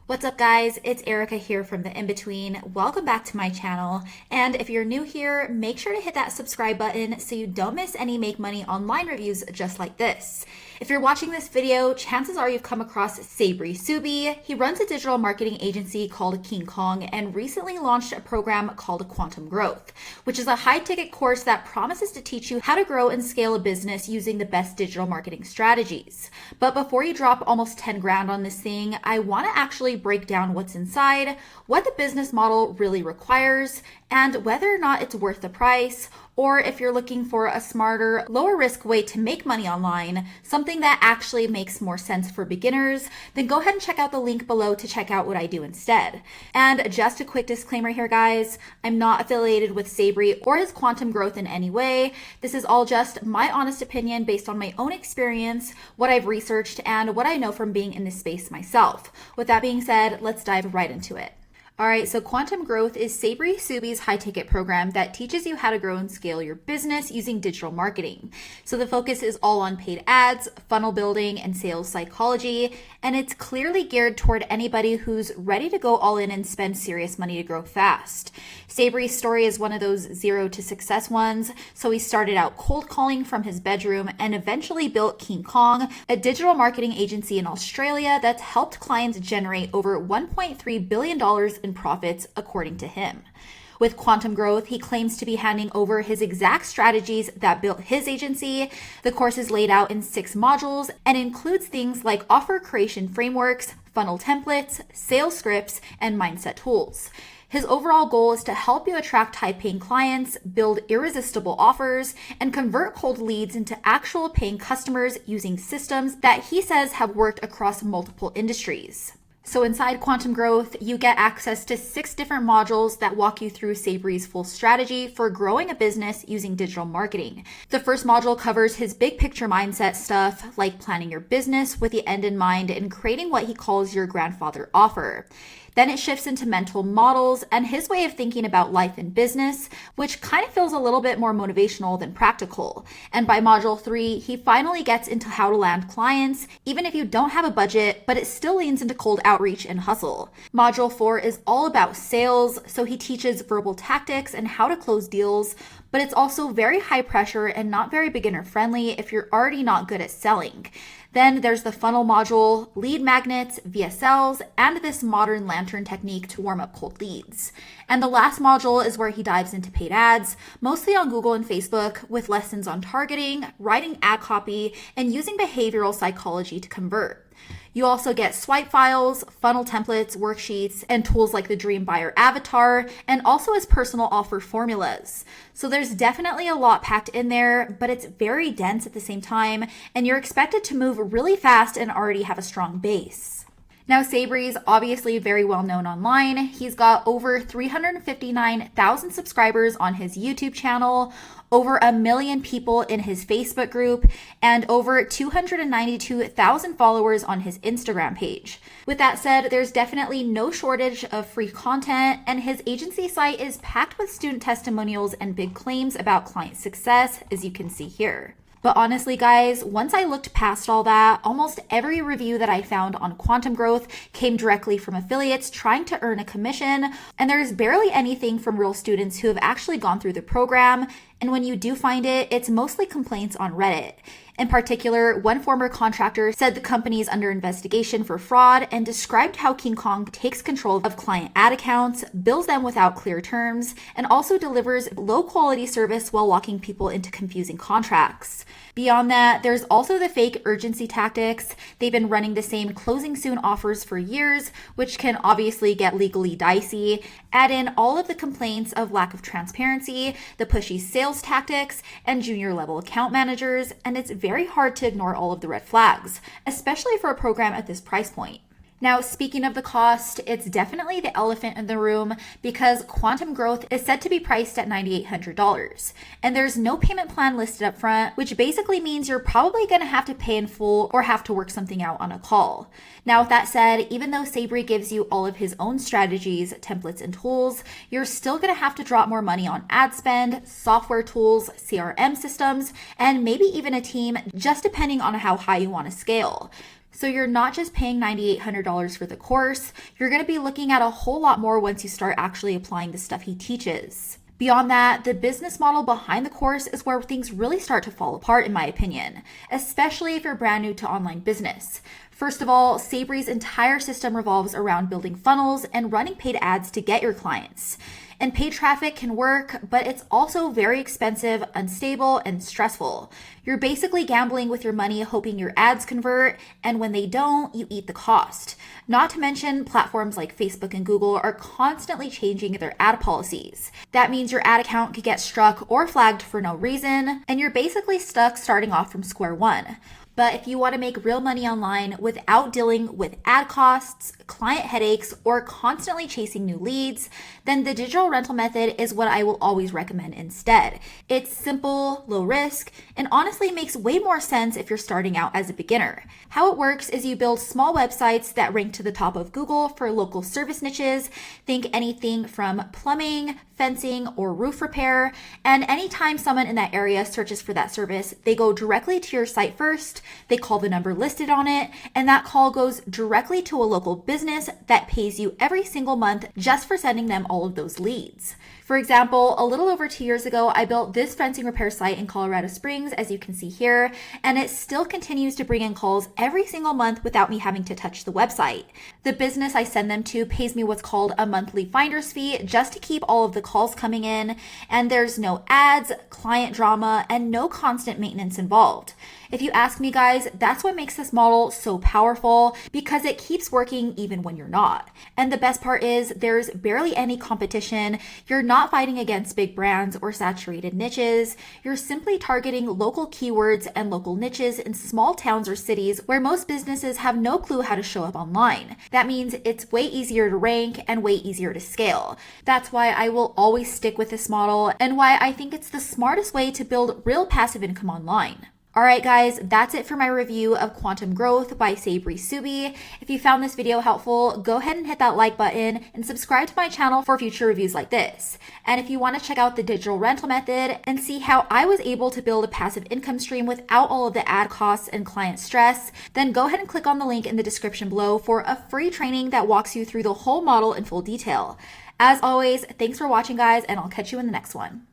What's up, guys? It's Erica here from The In-Between. Welcome back to my channel. And if you're new here, make sure to hit that subscribe button so you don't miss any Make Money Online reviews just like this. If you're watching this video, chances are you've come across Sabri Suby. He runs a digital marketing agency called King Kong and recently launched a program called Quantum Growth, which is a high-ticket course that promises to teach you how to grow and scale a business using the best digital marketing strategies. But before you drop almost 10 grand on this thing, I want to actually break down what's inside, what the business model really requires, and whether or not it's worth the price, or if you're looking for a smarter, lower risk way to make money online, something that actually makes more sense for beginners, then go ahead and check out the link below to check out what I do instead. And just a quick disclaimer here, guys, I'm not affiliated with Sabri or his Quantum Growth in any way. This is all just my honest opinion based on my own experience, what I've researched, and what I know from being in this space myself. With that being said, let's dive right into it. All right, so Quantum Growth is Sabri Suby's high-ticket program that teaches you how to grow and scale your business using digital marketing. So the focus is all on paid ads, funnel building, and sales psychology, and it's clearly geared toward anybody who's ready to go all in and spend serious money to grow fast. Sabri's story is one of those 0 to success ones, so he started out cold calling from his bedroom and eventually built King Kong, a digital marketing agency in Australia that's helped clients generate over $1.3 billion in profits, according to him. With Quantum Growth, he claims to be handing over his exact strategies that built his agency. The course is laid out in 6 modules and includes things like offer creation frameworks, funnel templates, sales scripts, and mindset tools. His overall goal is to help you attract high-paying clients, build irresistible offers, and convert cold leads into actual paying customers using systems that he says have worked across multiple industries. So inside Quantum Growth, you get access to 6 different modules that walk you through Sabri's full strategy for growing a business using digital marketing. The first module covers his big picture mindset stuff, like planning your business with the end in mind and creating what he calls your grandfather offer. Then it shifts into mental models and his way of thinking about life and business, which kind of feels a little bit more motivational than practical. And by module 3, he finally gets into how to land clients, even if you don't have a budget, but it still leans into cold outreach and hustle. Module 4 is all about sales, so he teaches verbal tactics and how to close deals, but it's also very high pressure and not very beginner friendly if you're already not good at selling. Then there's the funnel module, lead magnets, VSLs, and this modern lantern technique to warm up cold leads. And the last module is where he dives into paid ads, mostly on Google and Facebook, with lessons on targeting, writing ad copy, and using behavioral psychology to convert. You also get swipe files, funnel templates, worksheets, and tools like the Dream Buyer Avatar, and also his personal offer formulas. So there's definitely a lot packed in there, but it's very dense at the same time, and you're expected to move really fast and already have a strong base. Now, Sabri's obviously very well known online. He's got over 359,000 subscribers on his YouTube channel, over 1 million people in his Facebook group, and over 292,000 followers on his Instagram page. With that said, there's definitely no shortage of free content, and his agency site is packed with student testimonials and big claims about client success, as you can see here. But honestly, guys, once I looked past all that, almost every review that I found on Quantum Growth came directly from affiliates trying to earn a commission, and there's barely anything from real students who have actually gone through the program. And when you do find it, it's mostly complaints on Reddit. In particular, one former contractor said the company is under investigation for fraud and described how King Kong takes control of client ad accounts, bills them without clear terms, and also delivers low-quality service while locking people into confusing contracts. Beyond that, there's also the fake urgency tactics. They've been running the same closing soon offers for years, which can obviously get legally dicey. Add in all of the complaints of lack of transparency, the pushy sales tactics, and junior level account managers, and it's very hard to ignore all of the red flags, especially for a program at this price point. Now, speaking of the cost, it's definitely the elephant in the room because Quantum Growth is said to be priced at $9,800. And there's no payment plan listed up front, which basically means you're probably going to have to pay in full or have to work something out on a call. Now, with that said, even though Sabri gives you all of his own strategies, templates, and tools, you're still going to have to drop more money on ad spend, software tools, CRM systems, and maybe even a team, just depending on how high you want to scale. So you're not just paying $9,800 for the course, you're going to be looking at a whole lot more once you start actually applying the stuff he teaches. Beyond that, the business model behind the course is where things really start to fall apart, in my opinion, especially if you're brand new to online business. First of all, Sabri's entire system revolves around building funnels and running paid ads to get your clients. And paid traffic can work, but it's also very expensive, unstable, and stressful. You're basically gambling with your money, hoping your ads convert, and when they don't, you eat the cost. Not to mention, platforms like Facebook and Google are constantly changing their ad policies. That means your ad account could get struck or flagged for no reason, and you're basically stuck starting off from square one. But if you want to make real money online without dealing with ad costs, client headaches, or constantly chasing new leads, then the digital rental method is what I will always recommend instead. It's simple, low risk, and honestly makes way more sense if you're starting out as a beginner. How it works is you build small websites that rank to the top of Google for local service niches. Think anything from plumbing, fencing, or roof repair. And anytime someone in that area searches for that service, they go directly to your site first, they call the number listed on it, and that call goes directly to a local business that pays you every single month just for sending them all of those leads. For example, a little over 2 years ago, I built this fencing repair site in Colorado Springs, as you can see here, and it still continues to bring in calls every single month without me having to touch the website. The business I send them to pays me what's called a monthly finder's fee just to keep all of the calls coming in, and there's no ads, client drama, and no constant maintenance involved. If you ask me, guys, that's what makes this model so powerful because it keeps working even when you're not. And the best part is there's barely any competition. You're not fighting against big brands or saturated niches. You're simply targeting local keywords and local niches in small towns or cities where most businesses have no clue how to show up online. That means it's way easier to rank and way easier to scale. That's why I will always stick with this model and why I think it's the smartest way to build real passive income online. All right, guys, that's it for my review of Quantum Growth by Sabri Suby. If you found this video helpful, go ahead and hit that like button and subscribe to my channel for future reviews like this. And if you want to check out the digital rental method and see how I was able to build a passive income stream without all of the ad costs and client stress, then go ahead and click on the link in the description below for a free training that walks you through the whole model in full detail. As always, thanks for watching, guys, and I'll catch you in the next one.